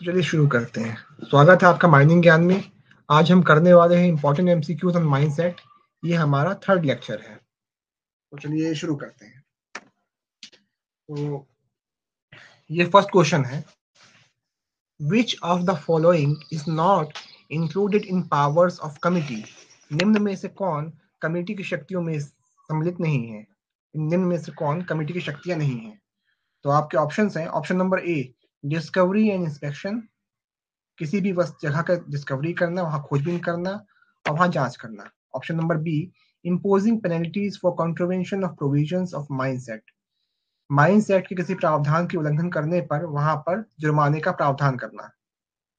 तो चलिए शुरू करते हैं। स्वागत है आपका माइनिंग ज्ञान में। आज हम करने वाले हैं इंपॉर्टेंट एमसीक्यूज ऑन माइंडसेट। ये हमारा थर्ड लेक्चर है, तो चलिए शुरू करते हैं। तो ये फर्स्ट क्वेश्चन है, विच of the following is not included in powers of committee? निम्न में से कौन कमेटी की शक्तियों में सम्मिलित नहीं है? निम्न में से कौन कमेटी की शक्तियां नहीं है? तो आपके ऑप्शंस हैं। Option number A, discovery and inspection, किसी भी जगह का डिस्कवरी करना, वहां खोजबीन करना और वहां जांच करना। Option number B, imposing penalties for contravention of provisions of mindset, mindset के किसी प्रावधान के उल्लंघन करने पर वहां पर जुर्माने का प्रावधान करना।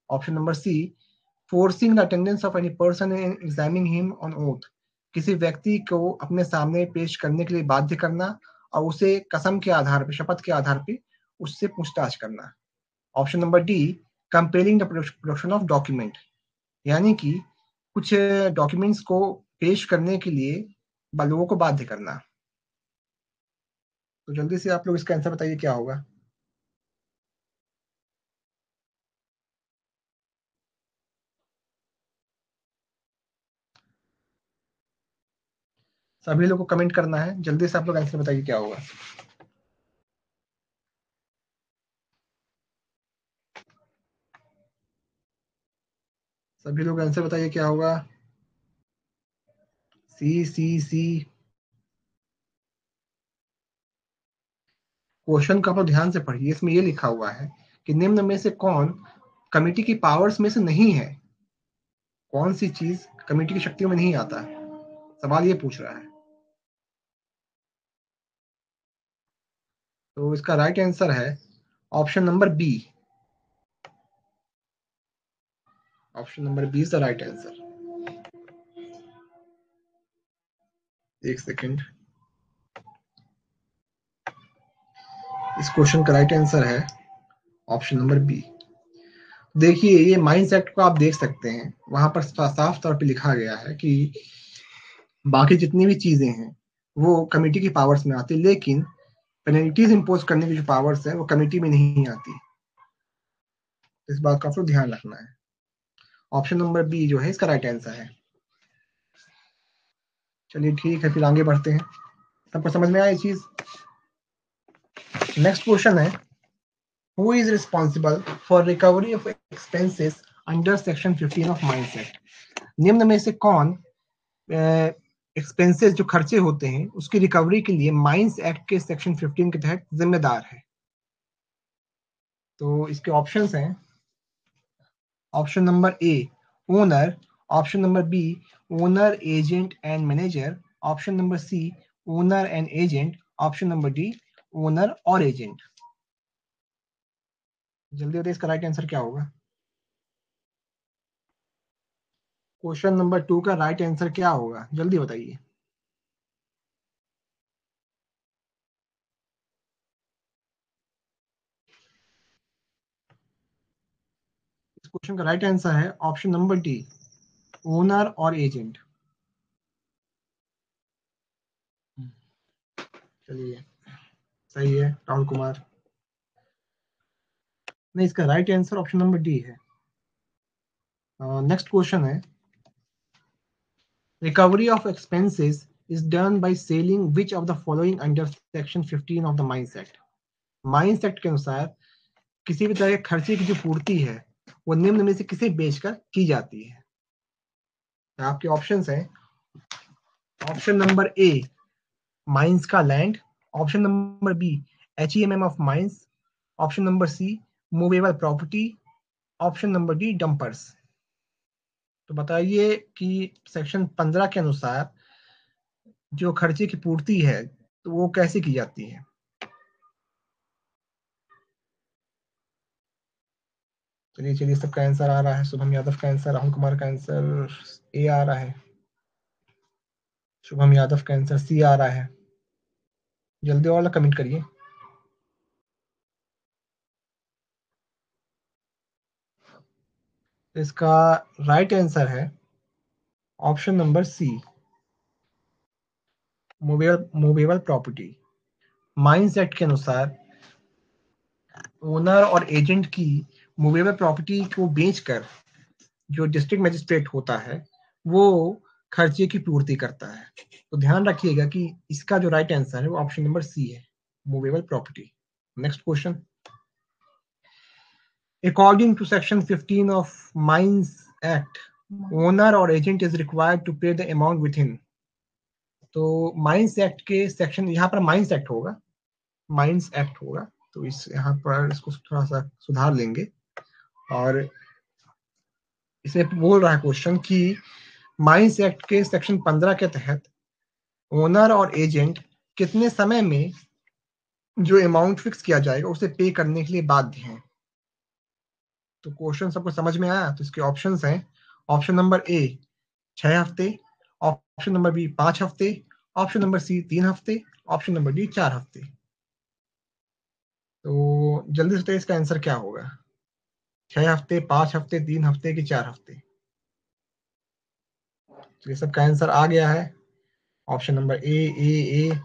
Option number C, forcing the attendance of any person in examining him on oath, किसी व्यक्ति को अपने सामने पेश करने के लिए बाध्य करना और उसे कसम के आधार पर, शपथ के आधार पर उससे पूछताछ करना। Option number D, compelling the production of document, यानी कि कुछ डॉक्यूमेंट्स को पेश करने के लिए लोगों को बाध्य करना। तो जल्दी से आप लोग इसका आंसर बताइए क्या होगा। सभी लोग को कमेंट करना है, जल्दी से आप लोग आंसर बताइए क्या होगा। सभी लोग आंसर बताइए क्या होगा। सी सी सी। क्वेश्चन को आप लोग ध्यान से पढ़िए, इसमें ये लिखा हुआ है कि निम्न में से कौन कमिटी की पावर्स में से नहीं है। कौन सी चीज कमिटी की शक्तियों में नहीं आता है, सवाल ये पूछ रहा है। तो इसका राइट आंसर है option number B. Option number B is the right answer. एक सेकेंड, इस क्वेश्चन का राइट आंसर है ऑप्शन नंबर बी। देखिए, ये माइंड सेट को आप देख सकते हैं, वहां पर साफ तौर पे लिखा गया है कि बाकी जितनी भी चीजें हैं वो कमेटी की पावर्स में आती, लेकिन पेनल्टीज इंपोज करने की जो पावर्स है वो कमेटी में नहीं आती। इस बात का आपको ध्यान रखना है। ऑप्शन नंबर बी जो है इसका राइट आंसर है। चलिए ठीक है, फिर आगे बढ़ते हैं। सबको समझ में आया ये चीज। नेक्स्ट क्वेश्चन है, who is responsible for recovery of expenses under section 15 of mindset? निम्न में से कौन एक्सपेंसेस जो खर्चे होते हैं उसकी रिकवरी के लिए माइंस एक्ट के सेक्शन 15 के तहत जिम्मेदार है? तो इसके ऑप्शंस हैं। Option number A, owner. Option number B, owner, agent and manager. Option number C, owner and agent. Option number D, owner और एजेंट। जल्दी बताइए इसका राइट आंसर क्या होगा। क्वेश्चन नंबर 2 का राइट आंसर क्या होगा, जल्दी बताइए। इस क्वेश्चन का राइट आंसर है ऑप्शन नंबर डी, ओनर और एजेंट। चलिए, सही है राहुल कुमार। नहीं, इसका right answer option number D है। नेक्स्ट क्वेश्चन है, recovery of expenses is done by selling which of the following under section 15 of the mines act? Mines act के अनुसार किसी भी तरह के खर्चे की जो पूर्ति है वो निम्न में से किसे बेचकर की जाती है? आपके ऑप्शंस हैं। ऑप्शन नंबर ए, माइंस का land. Option number B, HEMM of mines. Option number C, movable property. Option number D, dumpers. तो बताइए कि सेक्शन 15 के अनुसार जो खर्चे की पूर्ति है तो वो कैसे की जाती है? चलिए चलिए, सबका आंसर आ रहा है। शुभम यादव का आंसर, राहुल कुमार का आंसर ए आ रहा है। शुभम यादव का आंसर सी आ रहा है। जल्दी वाला कमेंट करिए। इसका राइट आंसर है option number C, movable property. Mines act के अनुसार ओनर और एजेंट की मूवेबल प्रॉपर्टी को बेचकर जो डिस्ट्रिक्ट मजिस्ट्रेट होता है वो खर्चे की पूर्ति करता है। तो ध्यान रखिएगा कि इसका जो राइट आंसर है वो ऑप्शन नंबर सी है, movable property. Next question, according to section 15 of mines act, owner और agent is required to pay the amount within. तो माइंस एक्ट के सेक्शन, यहाँ पर माइंस एक्ट होगा, माइंस एक्ट होगा, तो इस यहाँ पर इसको थोड़ा सा सुधार लेंगे। और इसमें बोल रहा है क्वेश्चन कि माइंस एक्ट के सेक्शन 15 के तहत ओनर और एजेंट कितने समय में जो अमाउंट फिक्स किया जाएगा उसे पे करने के लिए बाध्य हैं। तो क्वेश्चन सबको समझ में आया? तो इसके ऑप्शंस हैं, ऑप्शन नंबर ए 6 हफ्ते, ऑप्शन नंबर बी 5 हफ्ते, ऑप्शन नंबर सी 3 हफ्ते, ऑप्शन नंबर डी 4 हफ्ते। तो जल्दी से इसका आंसर क्या होगा? 6 हफ्ते, 5 हफ्ते, 3 हफ्ते कि 4 हफ्ते? तो ये सबका आंसर आ गया है, ऑप्शन नंबर ए।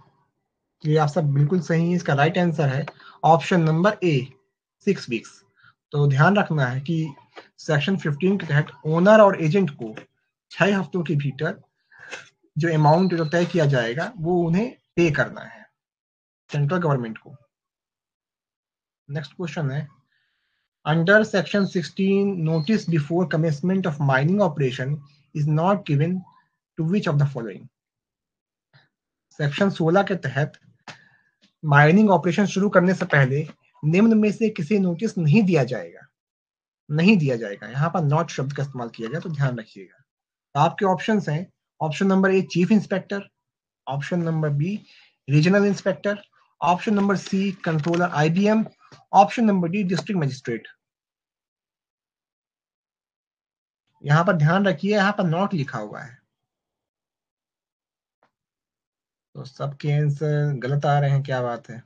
ये आप सब बिल्कुल सही है, इसका राइट आंसर है ऑप्शन नंबर ए 6 वीक्स। तो ध्यान रखना है कि सेक्शन 15 के तहत ओनर और एजेंट को 6 हफ्तों के भीतर जो अमाउंट जो तय किया जाएगा वो उन्हें पे करना है, सेंट्रल गवर्नमेंट को। नेक्स्ट क्वेश्चन है, under section 16 notice before commencement of mining operation is not given to which of the following. Section 16 के तहत माइनिंग ऑपरेशन शुरू करने से पहले निम्न में से किसे नोटिस नहीं दिया जाएगा, नहीं दिया जाएगा। यहाँ पर नॉट शब्द का इस्तेमाल किया गया, तो ध्यान रखिएगा। तो आपके ऑप्शंस हैं, option number A chief inspector, option number B regional inspector, option number C controller IBM, option number D district magistrate. यहाँ पर ध्यान रखिए, यहाँ पर नॉट लिखा हुआ है, तो सबके आंसर गलत आ रहे हैं, क्या बात है?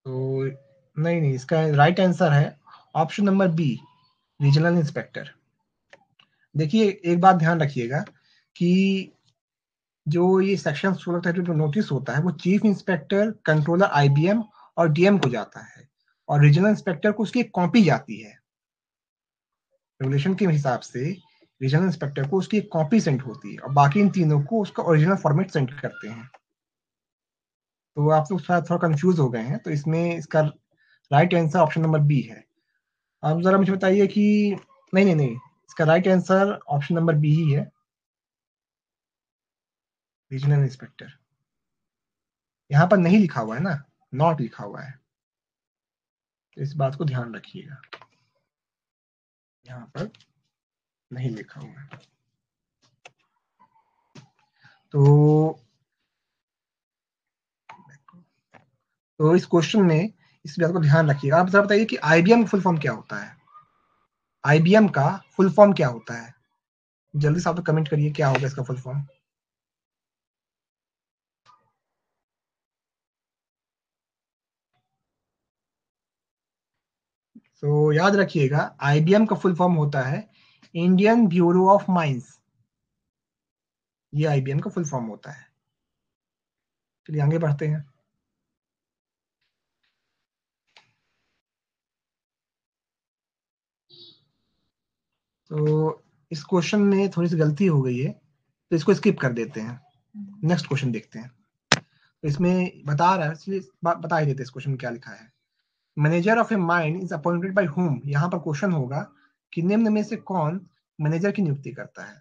तो नहीं, इसका राइट आंसर है option number B regional inspector. देखिए एक बात ध्यान रखिएगा कि जो ये सेक्शन 16 जो नोटिस होता है वो चीफ इंस्पेक्टर, कंट्रोलर आईबीएम और डीएम को जाता है, और रीजनल इंस्पेक्टर को उसकी एक कॉपी जाती है। रेगुलेशन के हिसाब से रीजनल इंस्पेक्टर को उसकी एक कॉपी सेंड होती है और बाकी इन तीनों को उसका ओरिजिनल फॉर्मेट सेंड करते हैं। तो आप लोग शायद थोड़ा कंफ्यूज हो गए हैं, तो इसमें इसका right answer option number B है। अब जरा मुझे बताइए कि नहीं, इसका right answer option number B ही है, रीजनल इंस्पेक्टर। यहाँ पर नहीं लिखा हुआ है ना, नॉट लिखा हुआ है, तो इस बात को ध्यान रखिएगा, यहाँ पर नहीं लिखा हुआ है। तो इस क्वेश्चन में इस बात को ध्यान रखिएगा। आप जरा बताइए कि आईबीएम फुल फॉर्म क्या होता है? आईबीएम का फुल फॉर्म क्या होता है? जल्दी से आप लोग कमेंट करिए क्या होगा इसका फुल फॉर्म। तो याद रखिएगा, आईबीएम का फुल फॉर्म होता है इंडियन ब्यूरो ऑफ माइंस, ये आईबीएम का फुल फॉर्म होता है। चलिए आगे बढ़ते हैं। तो इस क्वेश्चन में थोड़ी सी गलती हो गई है, तो इसको स्किप कर देते हैं, नेक्स्ट क्वेश्चन देखते हैं। तो इसमें बता रहा है, इसलिए बता ही देते हैं इस क्वेश्चन में क्या लिखा है। Manager of A mine is appointed by whom. यहाँ पर क्वेश्चन होगा कि निम्न में से कौन मैनेजर की नियुक्ति करता है।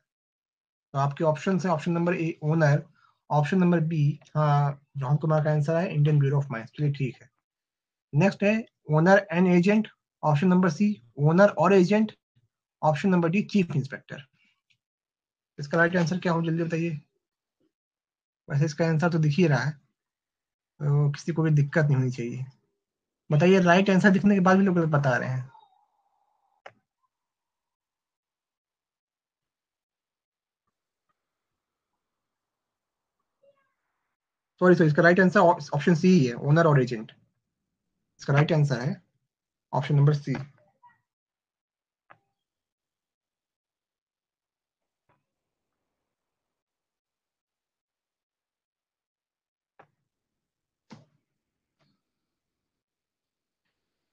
तो आपके ऑप्शन है, option number A owner, option number B, हाँ जॉन कुमार का आंसर है इंडियन ब्यूरो ऑफ माइंस, चलिए ठीक है। नेक्स्ट है owner and agent, option number C owner और agent, option number D chief inspector. इसका राइट आंसर क्या हो, जल्दी बताइए। वैसे इसका आंसर तो दिख ही रहा है, तो किसी को भी दिक्कत नहीं होनी चाहिए। बताइए, राइट आंसर दिखने के बाद भी लोग गलत बता रहे हैं। सॉरी, इसका राइट आंसर ऑप्शन सी ही है, ओनर और एजेंट। इसका राइट आंसर है option number C.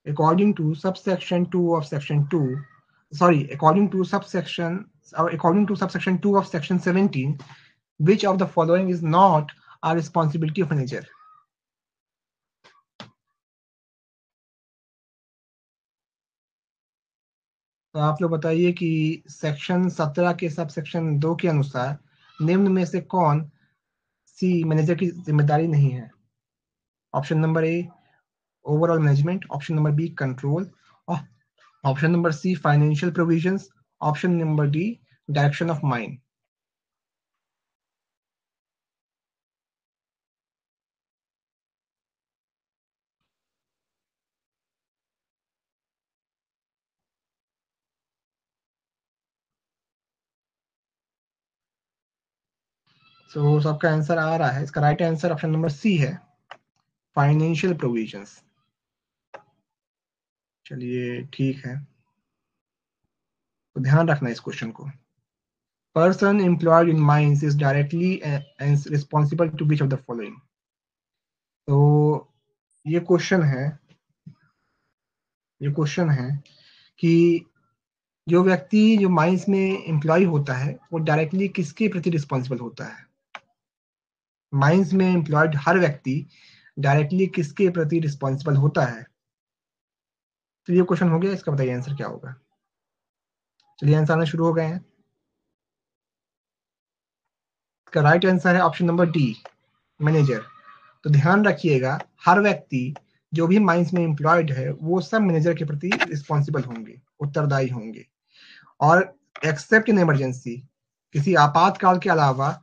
according to subsection 2 of section 2, according to subsection 2 of section 17, which of the following is not a responsibility of manager? तो आप लोग बताइए कि सेक्शन 17 के सब सेक्शन 2 के अनुसार निम्न में से कौन सी मैनेजर की जिम्मेदारी नहीं है? Option number A overall management, option number B control, option number C financial provisions, option number D direction of mine. So सबका आंसर आ रहा है. इसका right answer option number C है, फाइनेंशियल प्रोविजंस. चलिए ठीक है, तो ध्यान रखना इस क्वेश्चन को. Person employed in mines is directly and responsible to which of the following? तो ये क्वेश्चन है कि जो व्यक्ति जो माइंस में एम्प्लॉय होता है वो डायरेक्टली किसके प्रति रिस्पॉन्सिबल होता है? माइंस में एम्प्लॉयड हर व्यक्ति डायरेक्टली किसके प्रति रिस्पॉन्सिबल होता है? तो ये क्वेश्चन हो गया, इसका बताइए आंसर क्या होगा. चलिए आंसर आना शुरू हो गए हैं. इसका राइट आंसर है ऑप्शन नंबर डी, मैनेजर. तो ध्यान रखिएगा, हर व्यक्ति जो भी माइंस में एम्प्लॉयड है वो सब मैनेजर के प्रति रिस्पॉन्सिबल होंगे, उत्तरदायी होंगे. और एक्सेप्ट इन इमरजेंसी, किसी आपातकाल के अलावा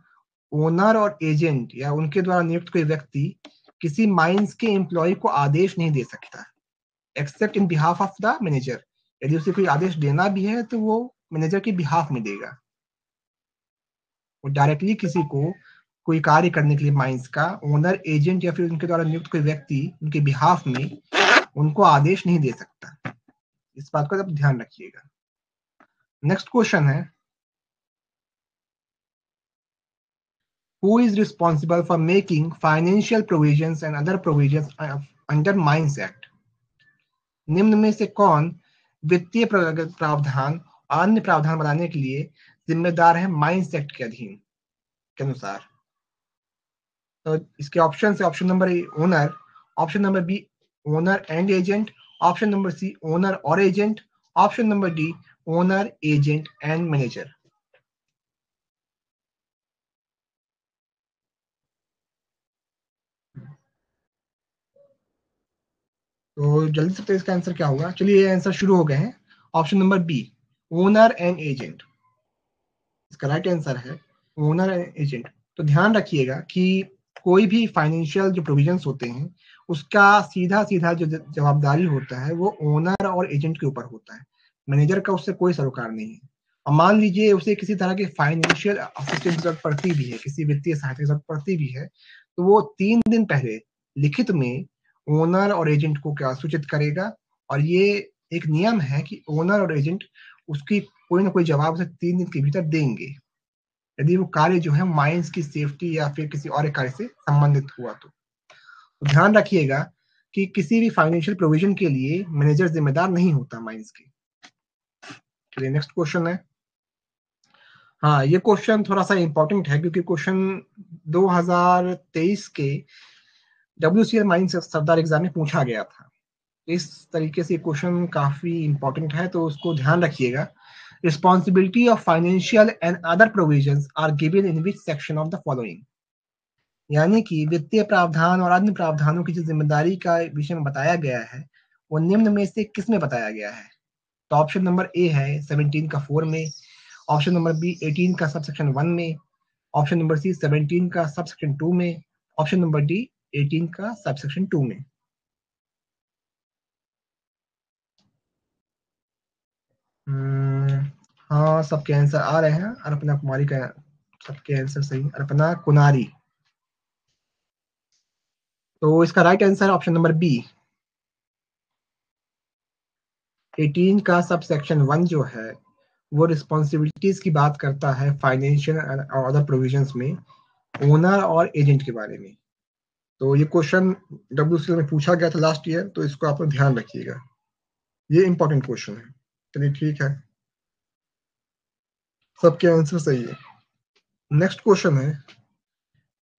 ओनर और एजेंट या उनके द्वारा नियुक्त कोई व्यक्ति किसी माइंस के एम्प्लॉय को आदेश नहीं दे सकता, accept in behalf of the manager. यदि उसे कोई आदेश देना भी है तो वो मैनेजर के बिहाफ में देगा. वो डायरेक्टली किसी को कोई कार्य करने के लिए माइंस का ओनर, एजेंट या फिर उनके द्वारा नियुक्त कोई व्यक्ति उनके बिहाफ में उनको आदेश नहीं दे सकता. इस बात का आप ध्यान रखिएगा. नेक्स्ट क्वेश्चन है, who is responsible for making financial provisions and other provisions under Mines Act? निम्न में से कौन वित्तीय प्रावधान और अन्य प्रावधान बनाने के लिए जिम्मेदार है माइंस एक्ट के अधीन के अनुसार? तो इसके ऑप्शन है, option number A owner, option number B owner and agent, option number C owner और agent, option number D owner, agent and manager. तो जल्दी से इसका आंसर क्या होगा? चलिए आंसर शुरू हो गए हैं. Option number B owner and agent, इसका राइट आंसर है ओनर एंड एजेंट. तो ध्यान रखिएगा कि कोई भी फाइनेंशियल जो प्रोविजंस होते हैं उसका सीधा सीधा जो जवाबदारी होता है वो ओनर और एजेंट के ऊपर होता है. मैनेजर का उससे कोई सरोकार नहीं है. और मान लीजिए उसे किसी तरह की फाइनेंशियल असिस्टेंस की जरूरत पड़ती भी है, किसी वित्तीय सहायता की जरूरत पड़ती भी है, तो वो 3 दिन पहले लिखित में ओनर और एजेंट को क्या सूचित करेगा. और ये एक नियम है कि ओनर और एजेंट उसकी कोई ना कोई जवाब उसे 3 दिन के भीतर देंगे, यदि वो कार्य जो है माइंस की सेफ्टी या फिर किसी और कार्य से संबंधित हुआ. तो ध्यान रखिएगा कि किसी भी फाइनेंशियल प्रोविजन के लिए मैनेजर जिम्मेदार नहीं होता माइंस की. चलिए नेक्स्ट क्वेश्चन है. हाँ, ये क्वेश्चन थोड़ा सा इंपॉर्टेंट है क्योंकि क्वेश्चन 2023 के WCL माइंस सरदार एग्जाम में पूछा गया था. इस तरीके से क्वेश्चन काफी इंपॉर्टेंट है, तो उसको ध्यान रखिएगा. Responsibility of financial and other provisions are given in which section of the following? यानी कि वित्तीय प्रावधान और अन्य प्रावधानों की जो जिम्मेदारी का विषय में बताया गया है वो निम्न में से किस में बताया गया है? तो ऑप्शन नंबर ए है 17 का 4 में, ऑप्शन नंबर बी 18 का सबसेक्शन 1 में, ऑप्शन नंबर सी 17 का सबसेक्शन 2 में, ऑप्शन नंबर डी 18 का सबसेक्शन 2 में. हाँ, सबके आंसर आ रहे हैं. अर्पणा कुमारी का सबके आंसर सही. अर्पणा कुनारी. तो इसका right answer option number B 18 का सबसेक्शन 1 जो है वो रिस्पॉन्सिबिलिटीज की बात करता है फाइनेंशियल और अदर प्रोविजंस में ओनर और एजेंट के बारे में. तो ये क्वेश्चन WCL में पूछा गया था लास्ट ईयर, तो इसको आप लोग ध्यान रखिएगा. ये इंपॉर्टेंट क्वेश्चन है। चलिए ठीक है, सबके आंसर सही है। नेक्स्ट क्वेश्चन है,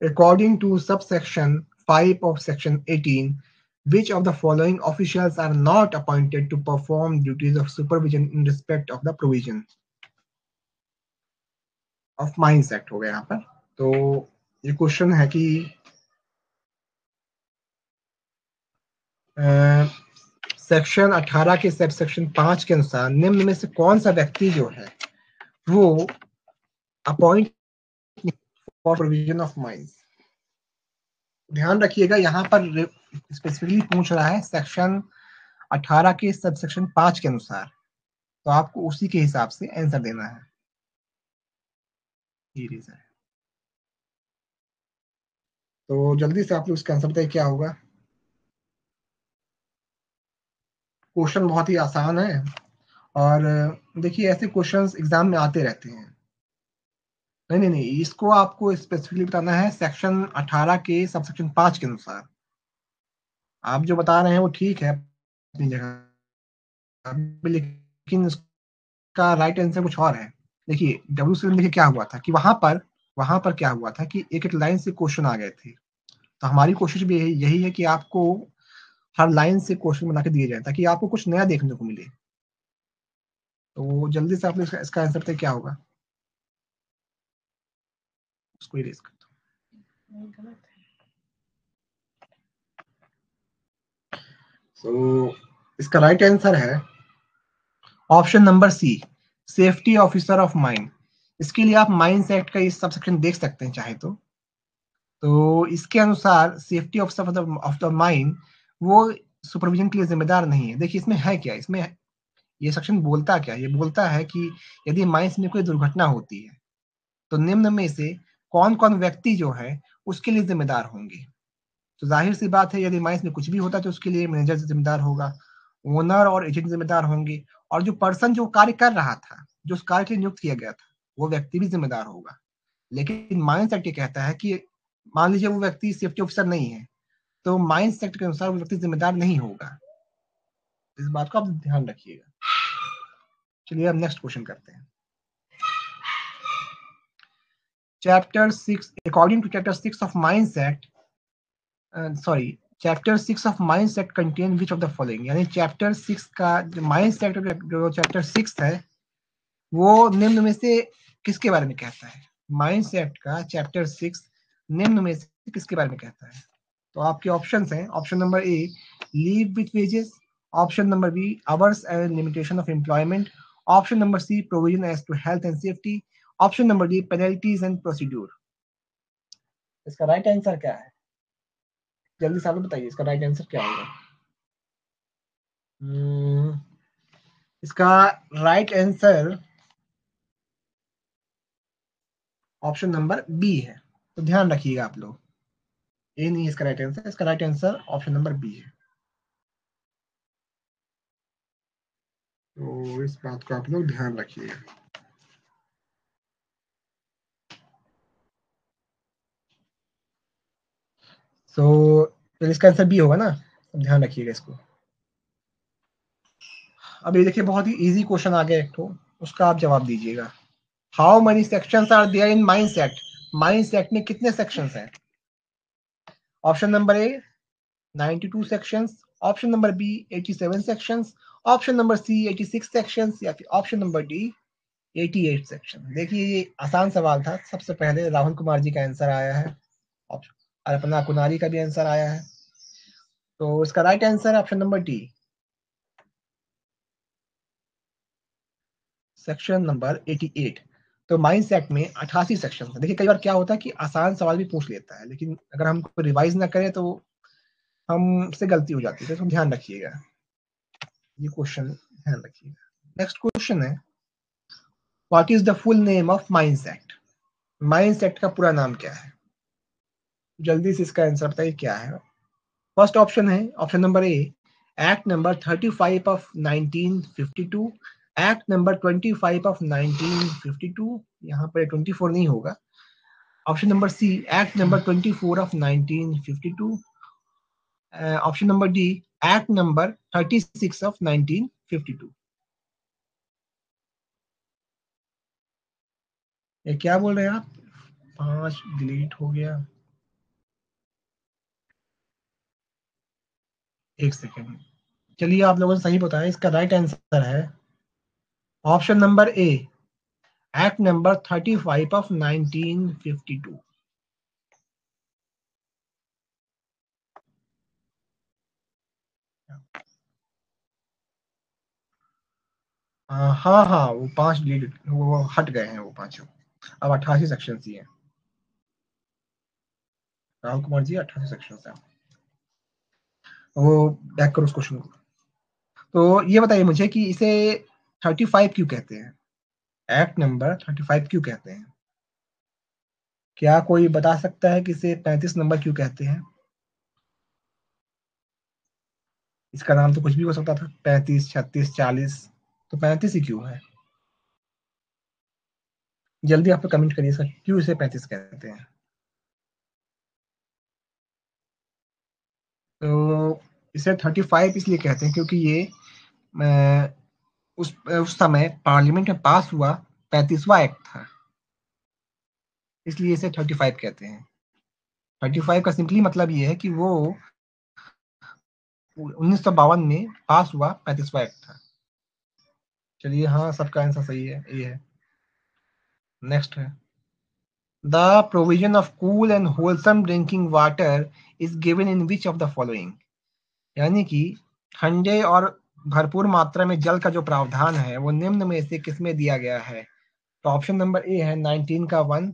according to subsection 5 of section 18, which of the following officials are not appointed to perform duties of supervision in respect of the provision of Mines Act हो गया यहाँ पर। तो ये क्वेश्चन है कि सेक्शन 18 के सब सेक्शन 5 के अनुसार निम्न में से कौन सा व्यक्ति जो है वो appoint for provision of mines. ध्यान रखिएगा, यहाँ पर स्पेसिफिकली पूछ रहा है सेक्शन 18 के सब सेक्शन 5 के अनुसार, तो आपको उसी के हिसाब से आंसर देना है। ये रीजन है। तो जल्दी से आप लोग इसका आंसर बताइए क्या होगा। क्वेश्चन बहुत ही आसान है, और देखिए ऐसे क्वेश्चंस एग्जाम में आते रहते हैं। नहीं नहीं नहीं, इसको आपको स्पेसिफिकली बताना है सेक्शन 18 के सब सेक्शन 5 के अनुसार। आप जो बता रहे हैं वो ठीक है अपनी जगह, लेकिन इसका राइट आंसर कुछ और है। देखिए डब्ल्यू में देखिए क्या हुआ था कि वहां पर क्या हुआ था कि एक एक लाइन से क्वेश्चन आ गए थे। तो हमारी कोशिश भी यही है कि आपको हर लाइन से क्वेश्चन बना के दिए जाए ताकि आपको कुछ नया देखने को मिले। तो जल्दी से आप इसका आंसर बताइए क्या होगा। उसको इरेज कर दो। तो इसका राइट आंसर है option number C, safety officer of mine. इसके लिए आप माइंस एक्ट का इस सबसेक्शन देख सकते हैं चाहे तो इसके अनुसार safety officer of the mine वो सुपरविजन के लिए जिम्मेदार नहीं है। देखिए इसमें है क्या, इसमें ये सेक्शन बोलता क्या, ये बोलता है कि यदि माइंस में कोई दुर्घटना होती है तो निम्न में से कौन कौन व्यक्ति जो है उसके लिए जिम्मेदार होंगे। तो जाहिर सी बात है यदि माइंस में कुछ भी होता है तो उसके लिए मैनेजर जिम्मेदार होगा, ओनर और एजेंट जिम्मेदार होंगे, और जो पर्सन जो कार्य कर रहा था, जो उस कार्य के लिए नियुक्त किया गया था, वो व्यक्ति भी जिम्मेदार होगा। लेकिन माइंस एक्ट ये कहता है कि मान लीजिए वो व्यक्ति सेफ्टी ऑफिसर नहीं है, तो माइंस एक्ट के अनुसार वो व्यक्ति जिम्मेदार नहीं होगा। इस बात को आप ध्यान रखिएगा। चलिए अब नेक्स्ट क्वेश्चन करते हैं। Chapter 6, according to chapter 6 of mines act, sorry, chapter 6 of mines act contain which of the following, यानी चैप्टर 6 का जो माइंस एक्ट जो चैप्टर 6 है वो निम्न में से किसके बारे में कहता है। माइंस एक्ट का चैप्टर 6 निम्न में से किसके बारे में कहता है। तो आपके ऑप्शंस हैं, option number A leave with wages, option number B hours and limitation of employment, option number C provision as to health and safety, option number D penalties and procedure. इसका राइट आंसर क्या है, जल्दी से आप बताइए इसका right answer क्या होगा। इसका right answer option number B है। तो ध्यान रखिएगा आप लोग, ए नहीं इसका राइट आंसर, इसका right answer option number B है। तो इस बात को आप लोग ध्यान रखिएगा। तो इसका आंसर बी होगा ना, तो ध्यान रखिएगा इसको। अब ये देखिए बहुत ही इजी क्वेश्चन आ गया एक तो, उसका आप जवाब दीजिएगा। How many sections are there in mines act. Mines act में कितने सेक्शंस हैं। Option number A 92 sections, option number B 87 sections, option number C 86 sections, या फिर ऑप्शन नंबर डी 88 सेक्शन। देखिए ये आसान सवाल था, सबसे पहले राहुल कुमार जी का आंसर आया है, अल्पना कुनारी का भी आंसर आया है। तो इसका राइट आंसर है option number D, section number 88। तो माइंस एक्ट में 88 सेक्शन है। देखिए कई बार क्या होता है कि आसान सवाल भी पूछ लेता है, लेकिन अगर हम रिवाइज ना करें तो हमसे गलती हो जाती है, तो ध्यान रखिएगा ये क्वेश्चन, ध्यान रखिएगा। नेक्स्ट क्वेश्चन है, what is the full name of mines act. Mines act का पूरा नाम क्या है, जल्दी से इसका आंसर बताइए क्या है। फर्स्ट ऑप्शन है option number A act number 35 of 1952, act number 25 of 1952, यहाँ पर 24 नहीं होगा। Option number C act number 24 of 1952, option number D act number 36 of 1952। 52। ये क्या बोल रहे हैं आप? 5 डिलीट हो गया, एक सेकेंड। चलिए आप लोगों ने सही बताया, इसका राइट आंसर है option number A, act number 35 of 1952। हाँ हाँ, वो 5 डिलीट, वो हट गए हैं वो पांचों। अब 88 सेक्शन ही है। राहुल कुमार जी, 88 सेक्शन है। वो बैक करो उस क्वेश्चन को। तो ये बताइए मुझे कि इसे 35 क्यों कहते हैं, एक्ट नंबर 35 क्यों कहते हैं? क्या कोई बता सकता है कि इसे 35 नंबर क्यों कहते हैं? इसका नाम तो कुछ भी हो सकता था, 35, 36, 40, तो 35 ही क्यों है? जल्दी आप कमेंट करिए सर, क्यों इसे 35 कहते हैं? तो इसे 35 इसलिए कहते हैं क्योंकि ये उस समय पार्लियामेंट में पास हुआ 35वां एक्ट था, इसलिए इसे 35 कहते हैं। 35 का सिंपली मतलब ये है कि वो 1952 में पास हुआ 35वां एक्ट था। चलिए हाँ, सबका आंसर सही है, ये है। नेक्स्ट है, the provision of cool and wholesome drinking water is given in which of the following, यानी कि ठंडे और भरपूर मात्रा में जल का जो प्रावधान है वो निम्न में से किसमें दिया गया है? तो ऑप्शन नंबर ए है 19 का 1,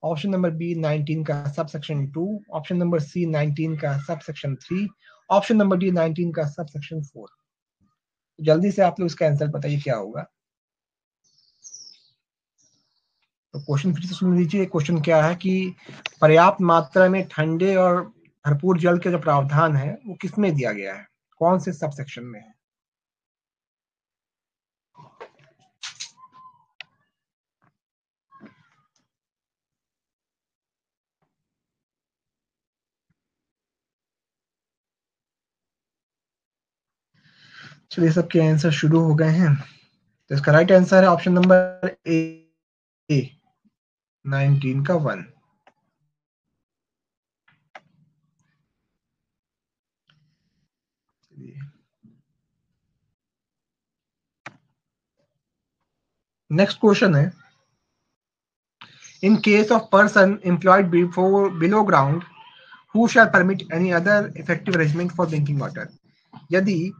ऑप्शन नंबर बी 19 का सब सेक्शन 2, ऑप्शन नंबर सी 19 का sub section 3, option number D 19 का सब सेक्शन 4। जल्दी से आप लोग इसका आंसर बताइए क्या होगा। तो क्वेश्चन फिर से सुन लीजिए। क्वेश्चन क्या है कि पर्याप्त मात्रा में ठंडे और भरपूर जल के जो प्रावधान है वो किसमें दिया गया है, कौन से सब सेक्शन में है? चलिए सबके आंसर शुरू हो गए हैं। तो इसका राइट आंसर है ऑप्शन नंबर ए, 19 का 1। नेक्स्ट क्वेश्चन है, in case of person employed before below ground who shell permit any other effective arrangement for drinking water, यदि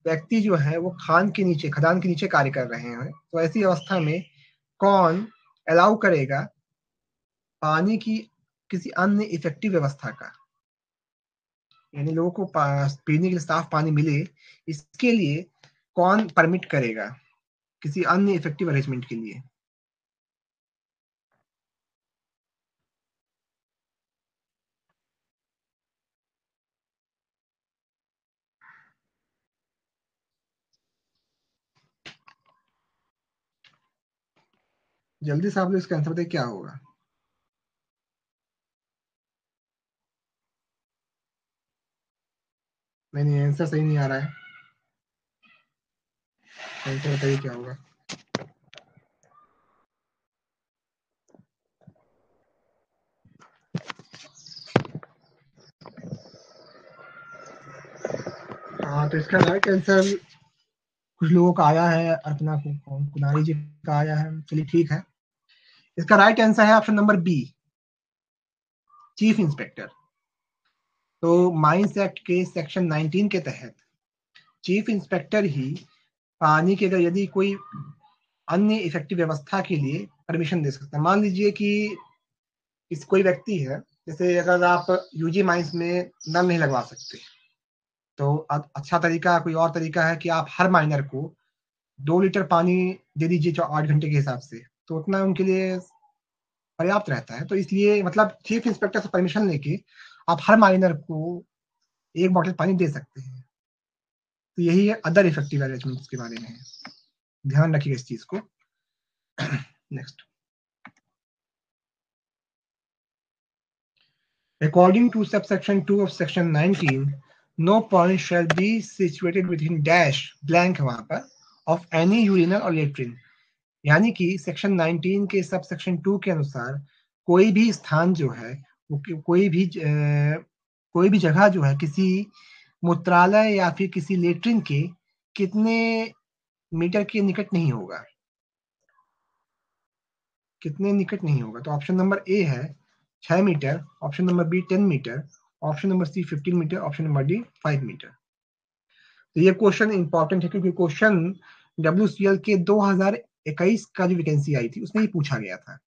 व्यक्ति जो है वो खान के नीचे, खदान के नीचे कार्य कर रहे हैं, तो ऐसी अवस्था में कौन अलाउ करेगा पानी की किसी अन्य इफेक्टिव व्यवस्था का, यानी लोगों को पीने के लिए साफ पानी मिले, इसके लिए कौन परमिट करेगा किसी अन्य इफेक्टिव अरेंजमेंट के लिए? जल्दी से आप लोग इसका आंसर बताइए क्या होगा। नहीं, आंसर सही नहीं आ रहा है, आंसर बताइए क्या होगा। हाँ, तो इसका राइट आंसर कुछ लोगों का आया है, अर्पणा को, कुनारी जी का आया है। चलिए ठीक है, इसका राइट आंसर है option number B, chief inspector. तो माइंस एक्ट के सेक्शन 19 के तहत चीफ इंस्पेक्टर ही पानी के अगर यदि कोई अन्य इफेक्टिव व्यवस्था के लिए परमिशन दे सकता है। मान लीजिए कि इस कोई व्यक्ति है, जैसे अगर आप यूजी माइंस में नल नहीं लगवा सकते, तो अच्छा तरीका, कोई और तरीका है कि आप हर माइनर को 2 लीटर पानी दे दीजिए जो 8 घंटे के हिसाब से, तो उतना उनके लिए पर्याप्त रहता है। तो इसलिए मतलब चीफ इंस्पेक्टर से परमिशन लेके आप हर माइनर को 1 बॉटल पानी दे सकते हैं। तो यही है अदर इफेक्टिव अरेंजमेंट्स के बारे में है, ध्यान रखिएगा इस चीज को। Next, according to subsection 2 of section 19, no point shall be situated within dash blank वहां पर ऑफ एनी यूरिनल और लेट्रिन, यानी कि सेक्शन 19 के सब सेक्शन 2 के अनुसार कोई भी स्थान जो है वो कोई भी जगह जो है किसी मूत्रालय या फिर किसी लेट्रिन के कितने मीटर के निकट नहीं होगा, कितने निकट नहीं होगा। तो ऑप्शन नंबर ए है 6 meter, option number B 10 meter, option number C 15 meter, option number D 5 meter. तो ये क्वेश्चन इंपॉर्टेंट है क्योंकि क्वेश्चन WCL के 2021 का जो वैकेंसी आई थी उसमें ही पूछा गया था।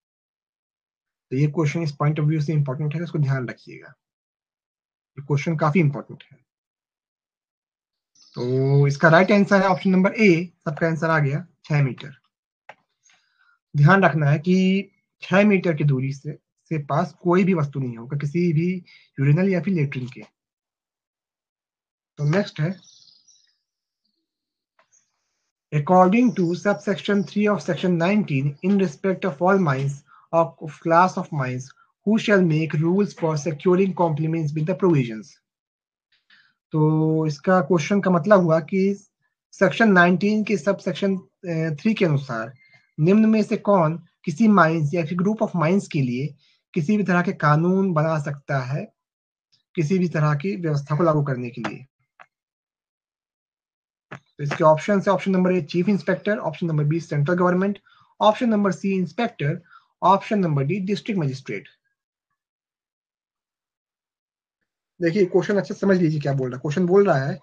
तो ये क्वेश्चन इस पॉइंट ऑफ व्यू से इंपॉर्टेंट है, इसको ध्यान रखिएगा, ये क्वेश्चन काफी इंपॉर्टेंट है। तो इसका राइट आंसर है ऑप्शन नंबर ए, सबका आंसर आ गया 6 मीटर। ध्यान रखना है कि 6 मीटर की दूरी से पास कोई भी वस्तु नहीं होगा किसी भी यूरिनल या फिर लेट्रिन के। तो नेक्स्ट है, according to subsection 3 of section 19 in respect of all mines of class of mines who shall make rules for securing complements with the provisions। तो इसका क्वेश्चन का मतलब हुआ कि सेक्शन 19 के सब सेक्शन 3 के अनुसार निम्न में से कौन किसी माइंस या फिर ग्रुप ऑफ माइंस के लिए किसी भी तरह के कानून बना सकता है, किसी भी तरह की व्यवस्था को लागू करने के लिए। तो इसके ऑप्शन है, option number A chief inspector, option number B central government, option number C inspector, option number D district magistrate. देखिए क्वेश्चन अच्छे से समझ लीजिए क्या बोल रहा है। क्वेश्चन बोल रहा है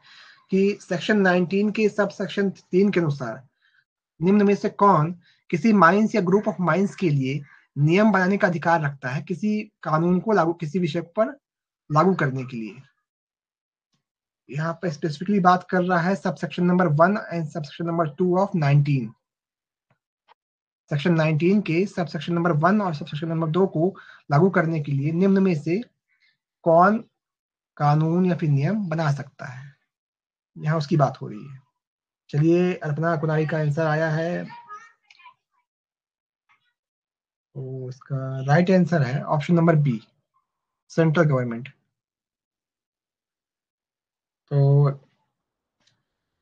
कि सेक्शन 19 के सब सेक्शन 3 के अनुसार निम्न में से कौन किसी माइंस या ग्रुप ऑफ माइंस के लिए नियम बनाने का अधिकार रखता है किसी कानून को लागू किसी विषय पर लागू करने के लिए। यहाँ पर स्पेसिफिकली बात कर रहा है sub section number 1 and sub section number 2 of 19। Section 19 के सब सेक्शन नंबर 1 और सब सेक्शन नंबर 2 को लागू करने के लिए निम्न में से कौन कानून या फिर नियम बना सकता है, यहाँ उसकी बात हो रही है। चलिए अल्पना कुनारी का आंसर आया है, तो इसका राइट आंसर है option number B central government. तो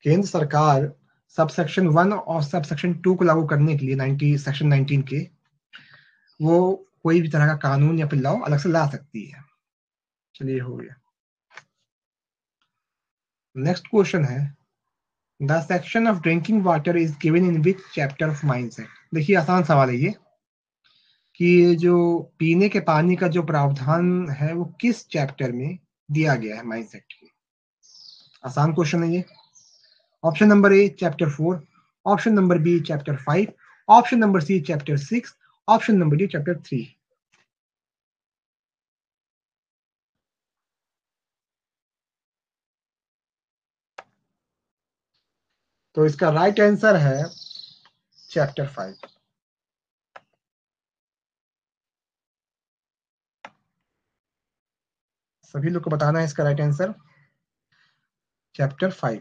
केंद्र सरकार सब सेक्शन 1 और सब सेक्शन 2 को लागू करने के लिए 90 सेक्शन 19 के वो कोई भी तरह का कानून या फिर लॉ अलग से ला सकती है। चलिए हो गया। नेक्स्ट क्वेश्चन है, the section of drinking water is given in which chapter of mines act. देखिए आसान सवाल है ये कि जो पीने के पानी का जो प्रावधान है वो किस चैप्टर में दिया गया है माइंस एक्ट के। आसान क्वेश्चन है ये। Option number A chapter 4, option number B chapter 5, option number C chapter 6, option number D chapter 3। तो इसका राइट आंसर है चैप्टर 5। सभी लोग को बताना है इसका राइट आंसर चैप्टर 5।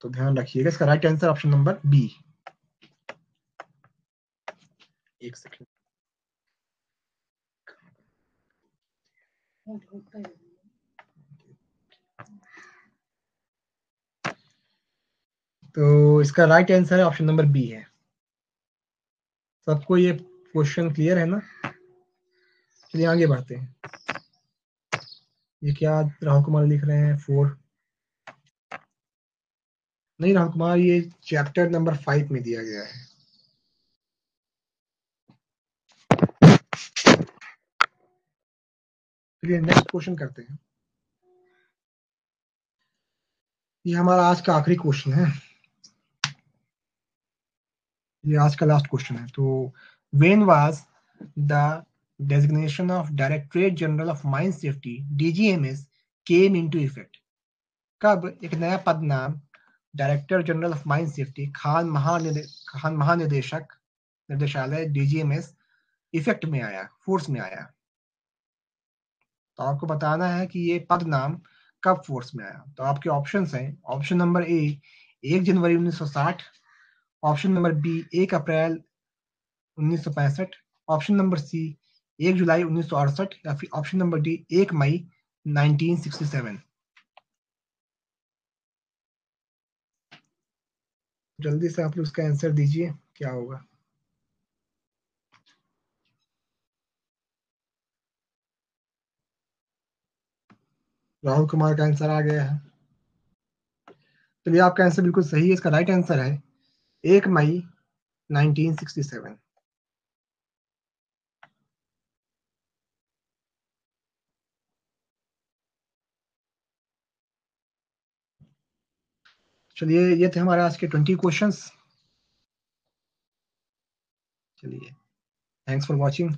तो ध्यान रखिएगा इसका right answer option number B. एक सेकंड, तो इसका राइट आंसर है ऑप्शन नंबर बी है। सबको ये क्वेश्चन क्लियर है ना? चलिए आगे बढ़ते हैं। ये क्या राहुल कुमार लिख रहे हैं 4? नहीं राहुल कुमार, ये चैप्टर नंबर 5 में दिया गया है। चलिए नेक्स्ट क्वेश्चन करते हैं। ये हमारा आज का आखिरी क्वेश्चन है, ये आज का लास्ट क्वेश्चन है। तो when was the designation of directorate general of mine safety DGMS came into effect. कब एक नया पद नाम director general of mine safety Khan महानिदेशक निर्देशालय DGMS इफेक्ट में आया, फोर्स में आया। तो आपको बताना है कि ये पद नाम कब फोर्स में आया। तो आपके ऑप्शंस हैं, ऑप्शन नंबर ए 1 जनवरी 1960, ऑप्शन नंबर बी 1 अप्रैल 1965, ऑप्शन नंबर सी 1 जुलाई 1968, या फिर ऑप्शन नंबर डी 1 मई 1967। जल्दी से आप लोग उसका आंसर दीजिए, क्या होगा। राहुल कुमार का आंसर आ गया है। चलिए, आपका आंसर बिल्कुल सही है। इसका राइट आंसर है 1 मई 1967। चलिए, ये थे हमारे आज के 20 क्वेश्चंस। चलिए, थैंक्स फॉर वॉचिंग।